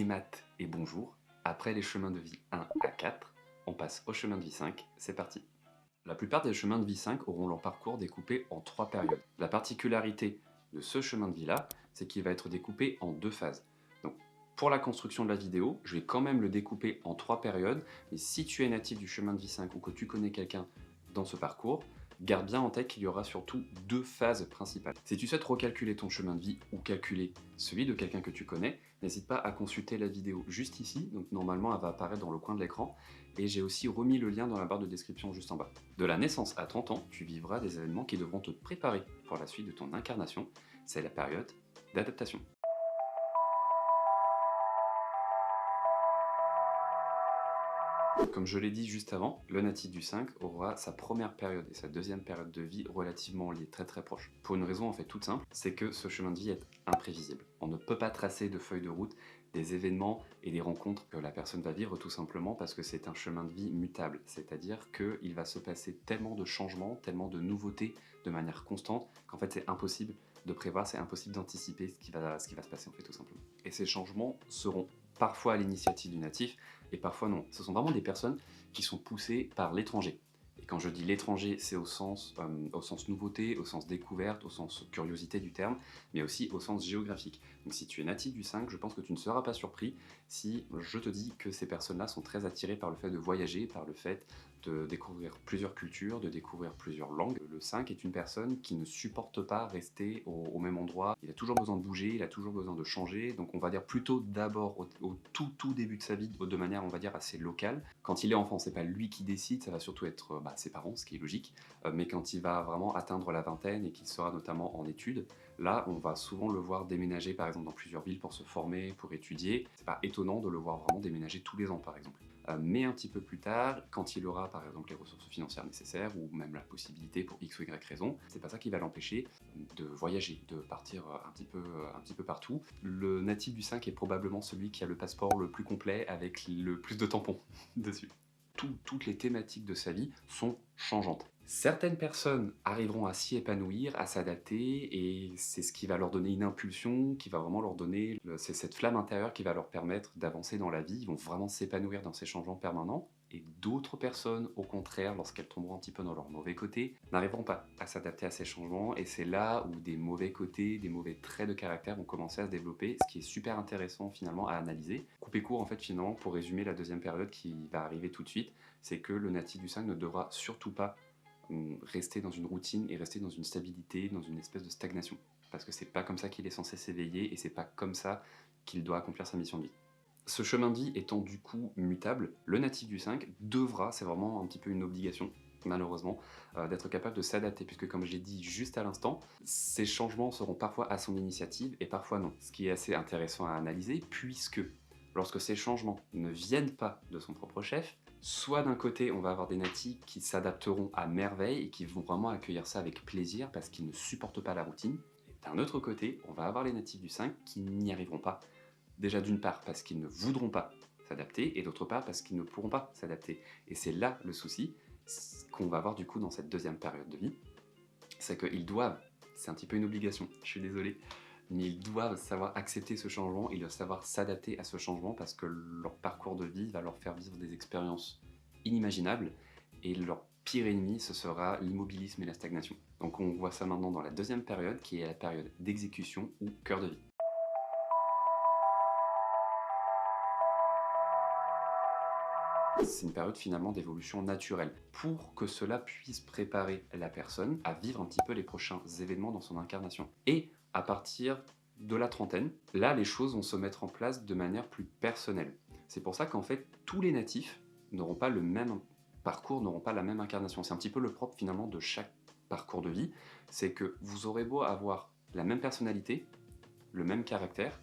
des maths et bonjour. Après les chemins de vie 1 à 4, on passe au chemin de vie 5, c'est parti. La plupart des chemins de vie 5 auront leur parcours découpé en 3 périodes. La particularité de ce chemin de vie-là, c'est qu'il va être découpé en 2 phases. Donc, pour la construction de la vidéo, je vais quand même le découper en 3 périodes, mais si tu es natif du chemin de vie 5 ou que tu connais quelqu'un dans ce parcours, garde bien en tête qu'il y aura surtout 2 phases principales. Si tu souhaites recalculer ton chemin de vie ou calculer celui de quelqu'un que tu connais, n'hésite pas à consulter la vidéo juste ici, donc normalement elle va apparaître dans le coin de l'écran, et j'ai aussi remis le lien dans la barre de description juste en bas. De la naissance à 30 ans, tu vivras des événements qui devront te préparer pour la suite de ton incarnation, c'est la période d'adaptation. Comme je l'ai dit juste avant, le natif du 5 aura sa première période et sa deuxième période de vie relativement liées, très proches. Pour une raison en fait toute simple, c'est que ce chemin de vie est imprévisible. On ne peut pas tracer de feuille de route des événements et des rencontres que la personne va vivre tout simplement parce que c'est un chemin de vie mutable. C'est-à-dire qu'il va se passer tellement de changements, tellement de nouveautés de manière constante qu'en fait c'est impossible de prévoir, c'est impossible d'anticiper ce qui va se passer en fait tout simplement. Et ces changements seront parfois à l'initiative du natif et parfois non. Ce sont vraiment des personnes qui sont poussées par l'étranger. Et quand je dis l'étranger, c'est au sens nouveauté, au sens découverte, au sens curiosité du terme, mais aussi au sens géographique. Donc si tu es natif du 5, je pense que tu ne seras pas surpris si je te dis que ces personnes-là sont très attirées par le fait de voyager, par le fait de découvrir plusieurs cultures, de découvrir plusieurs langues. Le 5 est une personne qui ne supporte pas rester au même endroit. Il a toujours besoin de bouger, il a toujours besoin de changer. Donc on va dire plutôt d'abord au tout début de sa vie, de manière on va dire assez locale. Quand il est enfant, c'est pas lui qui décide, ça va surtout être ses parents, ce qui est logique. Mais quand il va vraiment atteindre la vingtaine et qu'il sera notamment en études, là on va souvent le voir déménager par exemple dans plusieurs villes pour se former, pour étudier. C'est pas étonnant de le voir vraiment déménager tous les ans par exemple. Mais un petit peu plus tard, quand il aura par exemple les ressources financières nécessaires ou même la possibilité pour X ou Y raison, c'est pas ça qui va l'empêcher de voyager, de partir un petit peu partout. Le natif du 5 est probablement celui qui a le passeport le plus complet avec le plus de tampons dessus. Toutes les thématiques de sa vie sont changeantes. Certaines personnes arriveront à s'y épanouir, à s'adapter, et c'est ce qui va leur donner une impulsion, qui va vraiment leur donner, c'est cette flamme intérieure qui va leur permettre d'avancer dans la vie. Ils vont vraiment s'épanouir dans ces changements permanents. Et d'autres personnes, au contraire, lorsqu'elles tomberont un petit peu dans leur mauvais côté, n'arriveront pas à s'adapter à ces changements, et c'est là où des mauvais côtés, des mauvais traits de caractère vont commencer à se développer, ce qui est super intéressant finalement à analyser. Couper court en fait finalement pour résumer la deuxième période qui va arriver tout de suite, c'est que le natif du 5 ne devra surtout pas rester dans une routine et rester dans une stabilité, dans une espèce de stagnation. Parce que c'est pas comme ça qu'il est censé s'éveiller et c'est pas comme ça qu'il doit accomplir sa mission de vie. Ce chemin de vie étant du coup mutable, le natif du 5 devra, c'est vraiment un petit peu une obligation, malheureusement, d'être capable de s'adapter, puisque comme je l'ai dit juste à l'instant, ces changements seront parfois à son initiative et parfois non. Ce qui est assez intéressant à analyser, puisque lorsque ces changements ne viennent pas de son propre chef, soit d'un côté, on va avoir des natifs qui s'adapteront à merveille et qui vont vraiment accueillir ça avec plaisir parce qu'ils ne supportent pas la routine. Et d'un autre côté, on va avoir les natifs du 5 qui n'y arriveront pas. Déjà d'une part parce qu'ils ne voudront pas s'adapter et d'autre part parce qu'ils ne pourront pas s'adapter. Et c'est là le souci qu'on va avoir du coup dans cette deuxième période de vie. C'est qu'ils doivent, c'est un petit peu une obligation, je suis désolé, mais ils doivent savoir accepter ce changement, ils doivent savoir s'adapter à ce changement parce que leur parcours de vie va leur faire vivre des expériences inimaginables et leur pire ennemi, ce sera l'immobilisme et la stagnation. Donc on voit ça maintenant dans la deuxième période qui est la période d'exécution ou cœur de vie. C'est une période finalement d'évolution naturelle pour que cela puisse préparer la personne à vivre un petit peu les prochains événements dans son incarnation. Et à partir de la trentaine, là les choses vont se mettre en place de manière plus personnelle. C'est pour ça qu'en fait tous les natifs n'auront pas le même parcours, n'auront pas la même incarnation. C'est un petit peu le propre finalement de chaque parcours de vie, c'est que vous aurez beau avoir la même personnalité, le même caractère,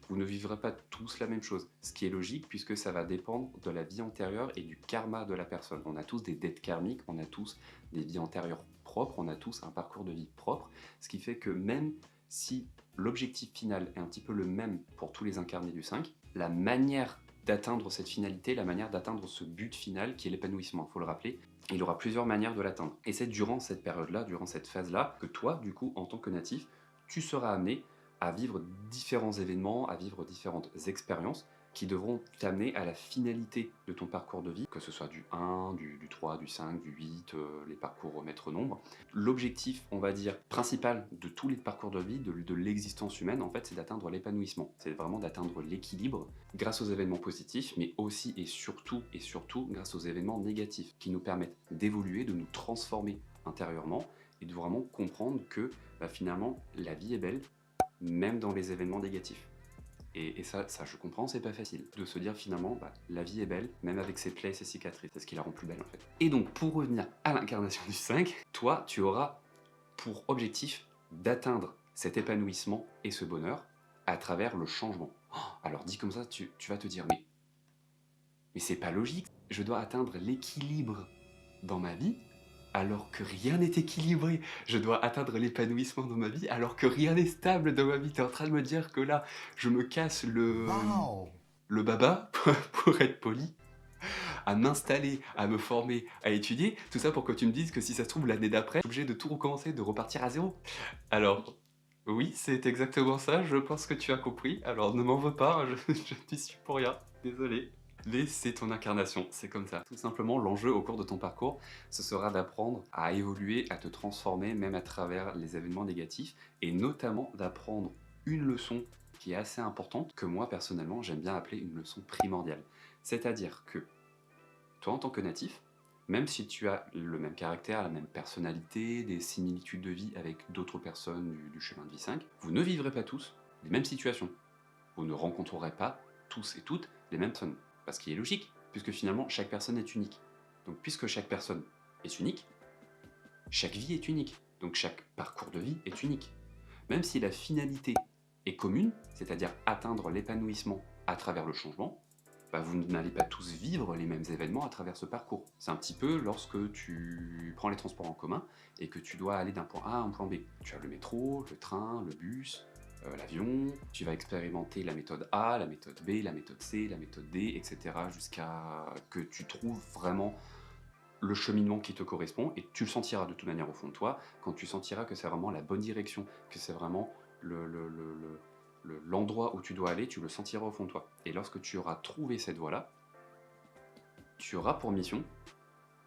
vous ne vivrez pas tous la même chose, ce qui est logique puisque ça va dépendre de la vie antérieure et du karma de la personne. On a tous des dettes karmiques, on a tous des vies antérieures propres, on a tous un parcours de vie propre, ce qui fait que même si l'objectif final est un petit peu le même pour tous les incarnés du 5, la manière d'atteindre cette finalité, la manière d'atteindre ce but final qui est l'épanouissement, il faut le rappeler, il y aura plusieurs manières de l'atteindre. Et c'est durant cette période-là, durant cette phase-là, que toi, du coup, en tant que natif, tu seras amené à vivre différents événements, à vivre différentes expériences qui devront t'amener à la finalité de ton parcours de vie, que ce soit du 1, du 3, du 5, du 8, les parcours maître nombre. L'objectif, on va dire, principal de tous les parcours de vie, de l'existence humaine, en fait, c'est d'atteindre l'épanouissement. C'est vraiment d'atteindre l'équilibre grâce aux événements positifs, mais aussi et surtout grâce aux événements négatifs, qui nous permettent d'évoluer, de nous transformer intérieurement, et de vraiment comprendre que finalement, la vie est belle, même dans les événements négatifs. Et ça, je comprends, c'est pas facile de se dire finalement, la vie est belle, même avec ses plaies et ses cicatrices. C'est ce qui la rend plus belle en fait. Et donc, pour revenir à l'incarnation du 5, toi, tu auras pour objectif d'atteindre cet épanouissement et ce bonheur à travers le changement. Oh, alors dit comme ça, tu vas te dire, mais c'est pas logique, je dois atteindre l'équilibre dans ma vie alors que rien n'est équilibré. Je dois atteindre l'épanouissement dans ma vie alors que rien n'est stable dans ma vie. T'es en train de me dire que là, je me casse le baba, pour être poli, à m'installer, à me former, à étudier, tout ça pour que tu me dises que si ça se trouve l'année d'après, je suis obligé de tout recommencer, de repartir à zéro. Alors, oui, c'est exactement ça, je pense que tu as compris. Alors ne m'en veux pas, je n'y suis pour rien, désolé. Mais c'est ton incarnation, c'est comme ça. Tout simplement, l'enjeu au cours de ton parcours, ce sera d'apprendre à évoluer, à te transformer, même à travers les événements négatifs, et notamment d'apprendre une leçon qui est assez importante, que moi personnellement j'aime bien appeler une leçon primordiale. C'est-à-dire que toi en tant que natif, même si tu as le même caractère, la même personnalité, des similitudes de vie avec d'autres personnes du chemin de vie 5, vous ne vivrez pas tous les mêmes situations. Vous ne rencontrerez pas tous et toutes les mêmes personnes. Parce qu'il est logique, puisque finalement chaque personne est unique. Donc puisque chaque personne est unique, chaque vie est unique. Donc chaque parcours de vie est unique. Même si la finalité est commune, c'est-à-dire atteindre l'épanouissement à travers le changement, vous n'allez pas tous vivre les mêmes événements à travers ce parcours. C'est un petit peu lorsque tu prends les transports en commun et que tu dois aller d'un point A à un point B. Tu as le métro, le train, le bus, l'avion, tu vas expérimenter la méthode A, la méthode B, la méthode C, la méthode D, etc. jusqu'à que tu trouves vraiment le cheminement qui te correspond, et tu le sentiras de toute manière au fond de toi, quand tu sentiras que c'est vraiment la bonne direction, que c'est vraiment l'endroit où tu dois aller, tu le sentiras au fond de toi. Et lorsque tu auras trouvé cette voie-là, tu auras pour mission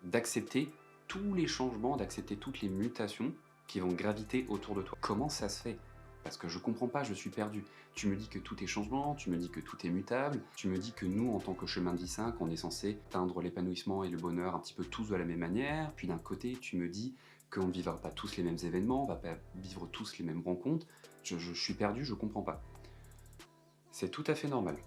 d'accepter tous les changements, d'accepter toutes les mutations qui vont graviter autour de toi. Comment ça se fait? Parce que je comprends pas, je suis perdu. Tu me dis que tout est changement, tu me dis que tout est mutable, tu me dis que nous, en tant que chemin de vie 5, on est censé atteindre l'épanouissement et le bonheur un petit peu tous de la même manière, puis d'un côté, tu me dis qu'on ne vivra pas tous les mêmes événements, on va pas vivre tous les mêmes rencontres. Je suis perdu, je comprends pas. C'est tout à fait normal.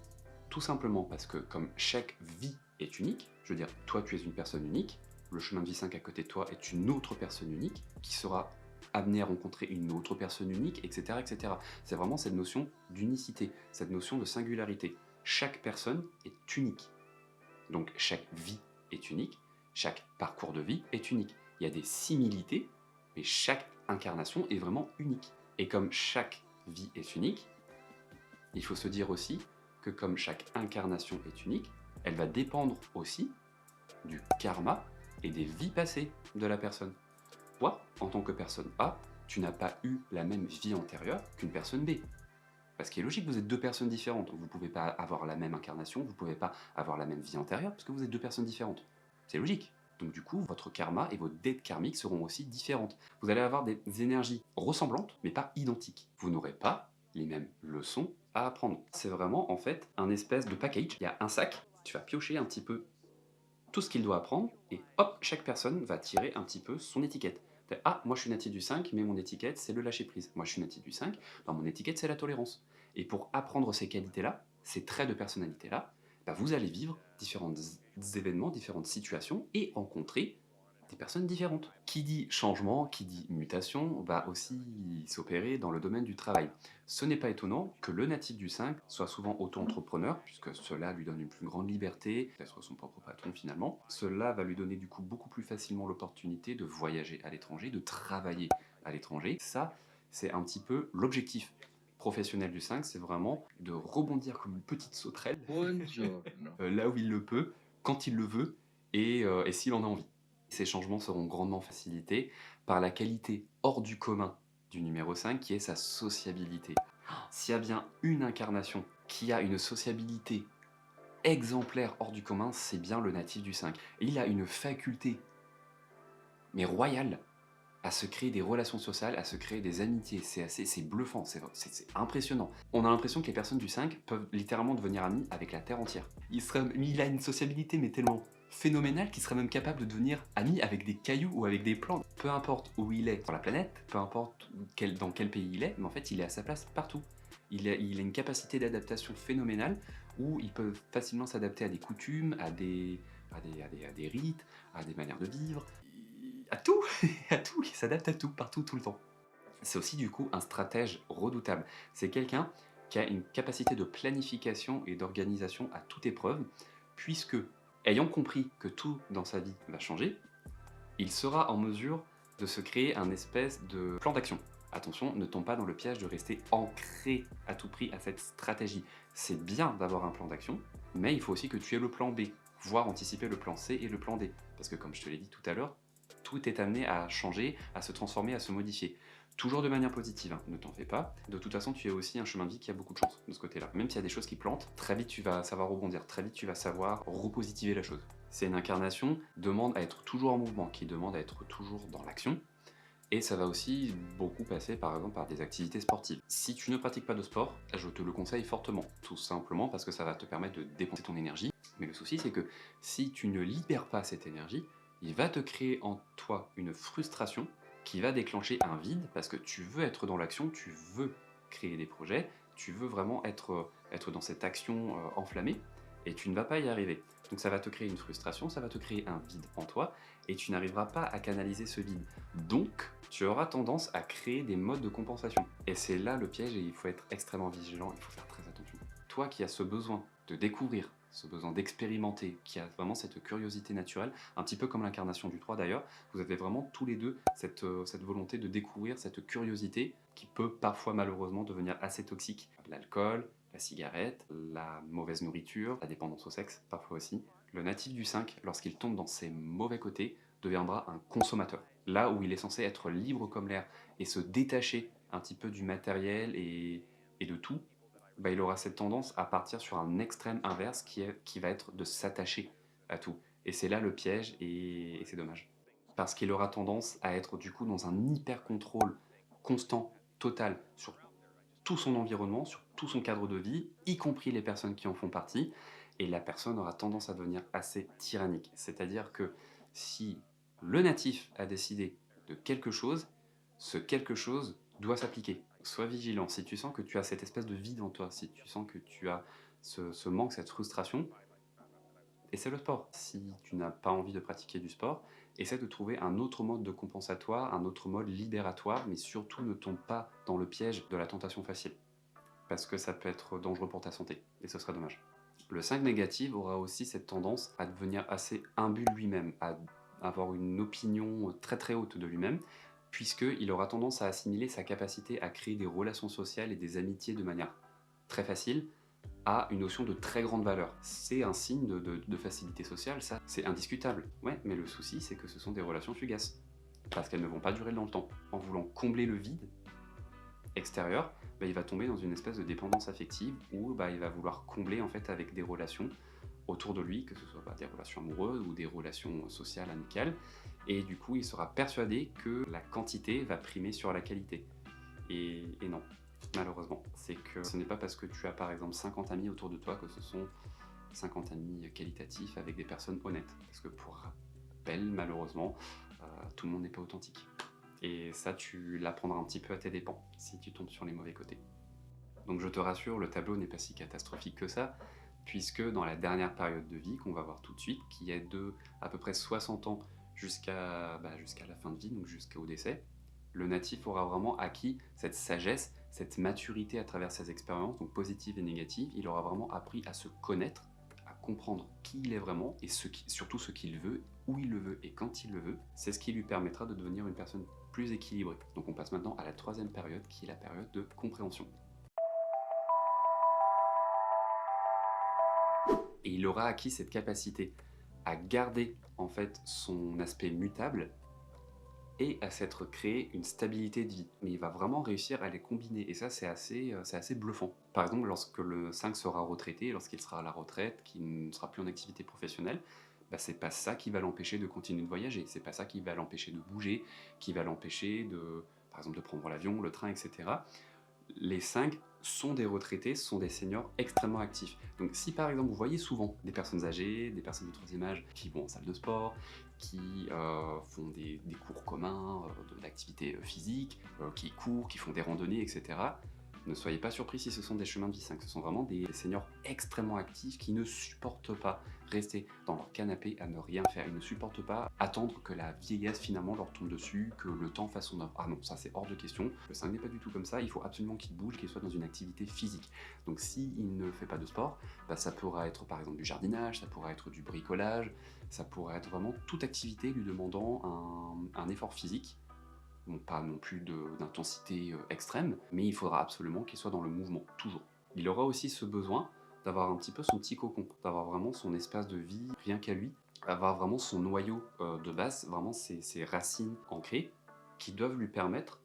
Tout simplement parce que comme chaque vie est unique, je veux dire, toi tu es une personne unique, le chemin de vie 5 à côté de toi est une autre personne unique, qui sera amenée à rencontrer une autre personne unique, etc. etc. C'est vraiment cette notion d'unicité, cette notion de singularité. Chaque personne est unique. Donc chaque vie est unique, chaque parcours de vie est unique. Il y a des similitudes, mais chaque incarnation est vraiment unique. Et comme chaque vie est unique, il faut se dire aussi que comme chaque incarnation est unique, elle va dépendre aussi du karma et des vies passées de la personne. Toi, en tant que personne A, tu n'as pas eu la même vie antérieure qu'une personne B. Parce qu'il est logique, vous êtes deux personnes différentes. Vous ne pouvez pas avoir la même incarnation, vous ne pouvez pas avoir la même vie antérieure, parce que vous êtes deux personnes différentes. C'est logique. Donc du coup, votre karma et vos dettes karmiques seront aussi différentes. Vous allez avoir des énergies ressemblantes, mais pas identiques. Vous n'aurez pas les mêmes leçons à apprendre. C'est vraiment en fait un espèce de package. Il y a un sac, tu vas piocher un petit peu tout ce qu'il doit apprendre, et hop, chaque personne va tirer un petit peu son étiquette. Ah, moi je suis natif du 5, mais mon étiquette c'est le lâcher prise. Moi je suis natif du 5, mon étiquette c'est la tolérance. Et pour apprendre ces qualités-là, ces traits de personnalité-là, vous allez vivre différents événements, différentes situations et rencontrer des personnes différentes. Qui dit changement, qui dit mutation, va aussi s'opérer dans le domaine du travail. Ce n'est pas étonnant que le natif du 5 soit souvent auto-entrepreneur, puisque cela lui donne une plus grande liberté d'être son propre patron finalement. Cela va lui donner du coup beaucoup plus facilement l'opportunité de voyager à l'étranger, de travailler à l'étranger. Ça, c'est un petit peu l'objectif professionnel du 5, c'est vraiment de rebondir comme une petite sauterelle là où il le peut, quand il le veut et s'il en a envie. Ces changements seront grandement facilités par la qualité hors du commun du numéro 5 qui est sa sociabilité. S'il y a bien une incarnation qui a une sociabilité exemplaire hors du commun, c'est bien le natif du 5. Il a une faculté, mais royale, à se créer des relations sociales, à se créer des amitiés. C'est bluffant, c'est impressionnant. On a l'impression que les personnes du 5 peuvent littéralement devenir amies avec la Terre entière. Il a une sociabilité mais tellement phénoménale qu'il serait même capable de devenir ami avec des cailloux ou avec des plantes. Peu importe où il est sur la planète, peu importe dans quel pays il est, mais en fait il est à sa place partout. Il a une capacité d'adaptation phénoménale où il peut facilement s'adapter à des coutumes, à des rites, à des manières de vivre, à tout, à tout, il s'adapte à tout, partout, tout le temps. C'est aussi du coup un stratège redoutable. C'est quelqu'un qui a une capacité de planification et d'organisation à toute épreuve, puisque, ayant compris que tout dans sa vie va changer, il sera en mesure de se créer un espèce de plan d'action. Attention, ne tombe pas dans le piège de rester ancré à tout prix à cette stratégie. C'est bien d'avoir un plan d'action, mais il faut aussi que tu aies le plan B, voire anticiper le plan C et le plan D. Parce que comme je te l'ai dit tout à l'heure, tout est amené à changer, à se transformer, à se modifier. Toujours de manière positive, hein, ne t'en fais pas. De toute façon, tu as aussi un chemin de vie qui a beaucoup de chance de ce côté-là. Même s'il y a des choses qui plantent, très vite tu vas savoir rebondir, très vite tu vas savoir repositiver la chose. C'est une incarnation qui demande à être toujours en mouvement, qui demande à être toujours dans l'action. Et ça va aussi beaucoup passer par exemple par des activités sportives. Si tu ne pratiques pas de sport, je te le conseille fortement. Tout simplement parce que ça va te permettre de dépenser ton énergie. Mais le souci c'est que si tu ne libères pas cette énergie, il va te créer en toi une frustration qui va déclencher un vide parce que tu veux être dans l'action, tu veux créer des projets, tu veux vraiment être dans cette action enflammée et tu ne vas pas y arriver. Donc ça va te créer une frustration, ça va te créer un vide en toi et tu n'arriveras pas à canaliser ce vide. Donc tu auras tendance à créer des modes de compensation. Et c'est là le piège et il faut être extrêmement vigilant, il faut faire très attention. Toi qui as ce besoin de découvrir, ce besoin d'expérimenter, qui a vraiment cette curiosité naturelle, un petit peu comme l'incarnation du 3 d'ailleurs, vous avez vraiment tous les deux cette volonté de découvrir, cette curiosité qui peut parfois malheureusement devenir assez toxique. L'alcool, la cigarette, la mauvaise nourriture, la dépendance au sexe parfois aussi. Le natif du 5, lorsqu'il tombe dans ses mauvais côtés, deviendra un consommateur. Là où il est censé être libre comme l'air et se détacher un petit peu du matériel et de tout, bah, il aura cette tendance à partir sur un extrême inverse qui va être de s'attacher à tout. Et c'est là le piège et c'est dommage. Parce qu'il aura tendance à être du coup dans un hyper contrôle constant, total, sur tout son environnement, sur tout son cadre de vie, y compris les personnes qui en font partie, et la personne aura tendance à devenir assez tyrannique. C'est-à-dire que si le natif a décidé de quelque chose, ce quelque chose doit s'appliquer. Sois vigilant. Si tu sens que tu as cette espèce de vide en toi, si tu sens que tu as ce manque, cette frustration, essaie le sport. Si tu n'as pas envie de pratiquer du sport, essaie de trouver un autre mode de compensatoire, un autre mode libératoire, mais surtout ne tombe pas dans le piège de la tentation facile. Parce que ça peut être dangereux pour ta santé, et ce serait dommage. Le 5 négatif aura aussi cette tendance à devenir assez imbu de lui-même, à avoir une opinion très très haute de lui-même, puisqu'il aura tendance à assimiler sa capacité à créer des relations sociales et des amitiés de manière très facile, a une notion de très grande valeur. C'est un signe de facilité sociale, ça, c'est indiscutable. Ouais, mais le souci, c'est que ce sont des relations fugaces. Parce qu'elles ne vont pas durer dans le temps. En voulant combler le vide extérieur, bah, il va tomber dans une espèce de dépendance affective où bah, il va vouloir combler en fait avec des relations autour de lui, que ce soit bah, des relations amoureuses ou des relations sociales, amicales. Et du coup, il sera persuadé que la quantité va primer sur la qualité. Et non. Malheureusement, c'est que ce n'est pas parce que tu as par exemple 50 amis autour de toi que ce sont 50 amis qualitatifs avec des personnes honnêtes. Parce que pour rappel, malheureusement, tout le monde n'est pas authentique. Et ça, tu l'apprendras un petit peu à tes dépens, si tu tombes sur les mauvais côtés. Donc je te rassure, le tableau n'est pas si catastrophique que ça, puisque dans la dernière période de vie qu'on va voir tout de suite, qui est de à peu près 60 ans jusqu'à la fin de vie, donc jusqu'au décès, le natif aura vraiment acquis cette sagesse, cette maturité à travers ses expériences, donc positives et négatives. Il aura vraiment appris à se connaître, à comprendre qui il est vraiment et surtout ce qu'il veut, où il le veut et quand il le veut. C'est ce qui lui permettra de devenir une personne plus équilibrée. Donc on passe maintenant à la troisième période qui est la période de compréhension. Et il aura acquis cette capacité à garder en fait son aspect mutable et à s'être créé une stabilité de vie. Mais il va vraiment réussir à les combiner et ça c'est assez bluffant. Par exemple, lorsque le 5 sera retraité, lorsqu'il sera à la retraite, qu'il ne sera plus en activité professionnelle, bah, c'est pas ça qui va l'empêcher de continuer de voyager, c'est pas ça qui va l'empêcher de bouger, qui va l'empêcher de, par exemple, de prendre l'avion, le train, etc. Les 5 sont des retraités, sont des seniors extrêmement actifs. Donc si par exemple vous voyez souvent des personnes âgées, des personnes de troisième âge qui vont en salle de sport, qui font des cours communs d'activité physique, qui courent, qui font des randonnées, etc. Ne soyez pas surpris si ce sont des chemins de vie 5. Ce sont vraiment des seniors extrêmement actifs qui ne supportent pas rester dans leur canapé à ne rien faire. Ils ne supportent pas attendre que la vieillesse finalement leur tombe dessus, que le temps fasse son œuvre. Ah non, ça c'est hors de question. Le 5 n'est pas du tout comme ça. Il faut absolument qu'il bouge, qu'il soit dans une activité physique. Donc s'il ne fait pas de sport, bah, ça pourra être par exemple du jardinage, ça pourra être du bricolage, ça pourra être vraiment toute activité lui demandant un effort physique. Bon, pas non plus d'intensité extrême, mais il faudra absolument qu'il soit dans le mouvement, toujours. Il aura aussi ce besoin d'avoir un petit peu son petit cocon, d'avoir vraiment son espace de vie rien qu'à lui, avoir vraiment son noyau de base, vraiment ses racines ancrées, qui doivent lui permettre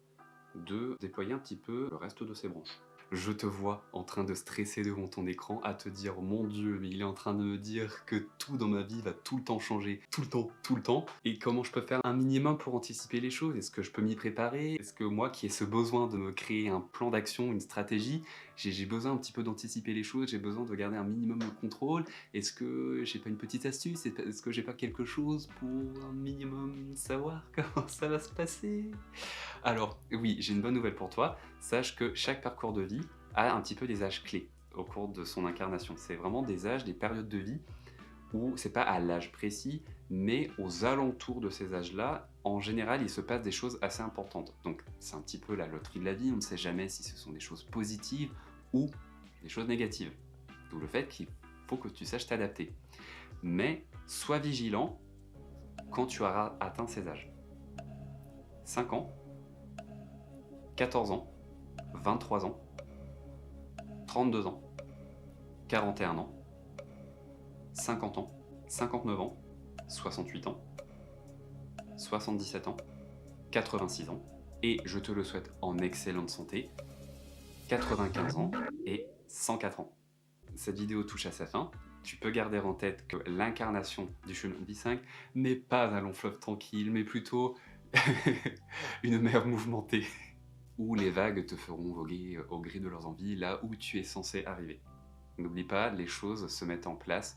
de déployer un petit peu le reste de ses branches. Je te vois en train de stresser devant ton écran, à te dire mon Dieu, mais il est en train de me dire que tout dans ma vie va tout le temps changer, tout le temps, et comment je peux faire un minimum pour anticiper les choses? Est-ce que je peux m'y préparer? Est-ce que moi qui ai ce besoin de me créer un plan d'action, une stratégie, j'ai besoin un petit peu d'anticiper les choses, j'ai besoin de garder un minimum de contrôle? Est-ce que j'ai pas une petite astuce? Est-ce que j'ai pas quelque chose pour un minimum savoir comment ça va se passer? Alors, oui, j'ai une bonne nouvelle pour toi. Sache que chaque parcours de vie a un petit peu des âges clés au cours de son incarnation. C'est vraiment des âges, des périodes de vie où c'est pas à l'âge précis, mais aux alentours de ces âges-là, en général, il se passe des choses assez importantes. Donc, c'est un petit peu la loterie de la vie. On ne sait jamais si ce sont des choses positives ou des choses négatives. D'où le fait qu'il faut que tu saches t'adapter. Mais sois vigilant quand tu auras atteint ces âges. 5 ans, 14 ans, 23 ans, 32 ans, 41 ans, 50 ans, 59 ans, 68 ans, 77 ans, 86 ans, et je te le souhaite en excellente santé, 95 ans et 104 ans. Cette vidéo touche à sa fin. Tu peux garder en tête que l'incarnation du chemin de vie 5 n'est pas un long fleuve tranquille, mais plutôt une mer mouvementée, où les vagues te feront voguer au gré de leurs envies, là où tu es censé arriver. N'oublie pas, les choses se mettent en place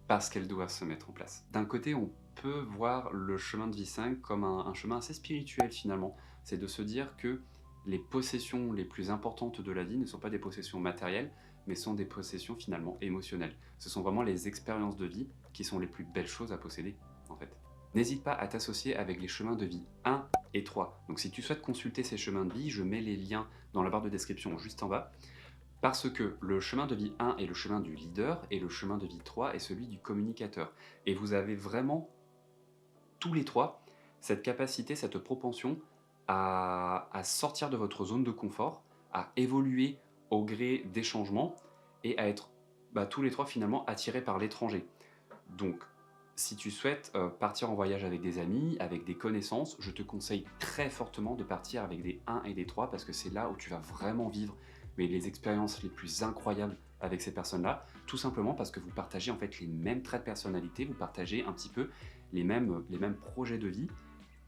parce qu'elles doivent se mettre en place. D'un côté, on peut voir le chemin de vie 5 comme un chemin assez spirituel finalement. C'est de se dire que les possessions les plus importantes de la vie ne sont pas des possessions matérielles, mais sont des possessions finalement émotionnelles. Ce sont vraiment les expériences de vie qui sont les plus belles choses à posséder, en fait. N'hésite pas à t'associer avec les chemins de vie 1 et 3. Donc si tu souhaites consulter ces chemins de vie, je mets les liens dans la barre de description juste en bas. Parce que le chemin de vie 1 est le chemin du leader et le chemin de vie 3 est celui du communicateur. Et vous avez vraiment, tous les trois, cette capacité, cette propension à sortir de votre zone de confort, à évoluer au gré des changements et à être tous les trois finalement attirés par l'étranger. Donc, si tu souhaites partir en voyage avec des amis, avec des connaissances, je te conseille très fortement de partir avec des 1 et des 3 parce que c'est là où tu vas vraiment vivre les expériences les plus incroyables avec ces personnes-là, tout simplement parce que vous partagez en fait les mêmes traits de personnalité, vous partagez un petit peu les mêmes projets de vie,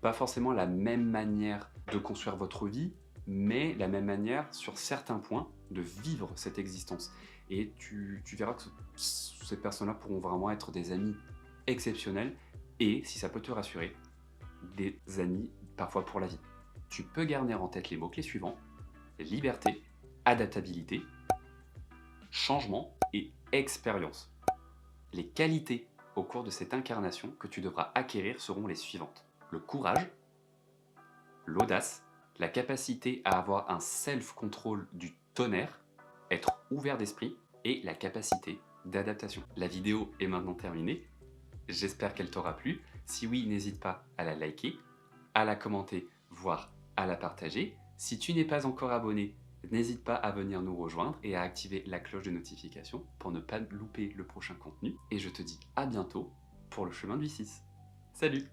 pas forcément la même manière de construire votre vie, mais la même manière sur certains points de vivre cette existence. Et tu verras que ces personnes-là pourront vraiment être des amis exceptionnels et, si ça peut te rassurer, des amis parfois pour la vie. Tu peux garder en tête les mots-clés suivants: liberté, adaptabilité, changement et expérience. Les qualités au cours de cette incarnation que tu devras acquérir seront les suivantes: le courage, l'audace, la capacité à avoir un self-control du tonnerre, être ouvert d'esprit et la capacité d'adaptation. La vidéo est maintenant terminée. J'espère qu'elle t'aura plu. Si oui, n'hésite pas à la liker, à la commenter, voire à la partager. Si tu n'es pas encore abonné, n'hésite pas à venir nous rejoindre et à activer la cloche de notification pour ne pas louper le prochain contenu. Et je te dis à bientôt pour le chemin du 6. Salut!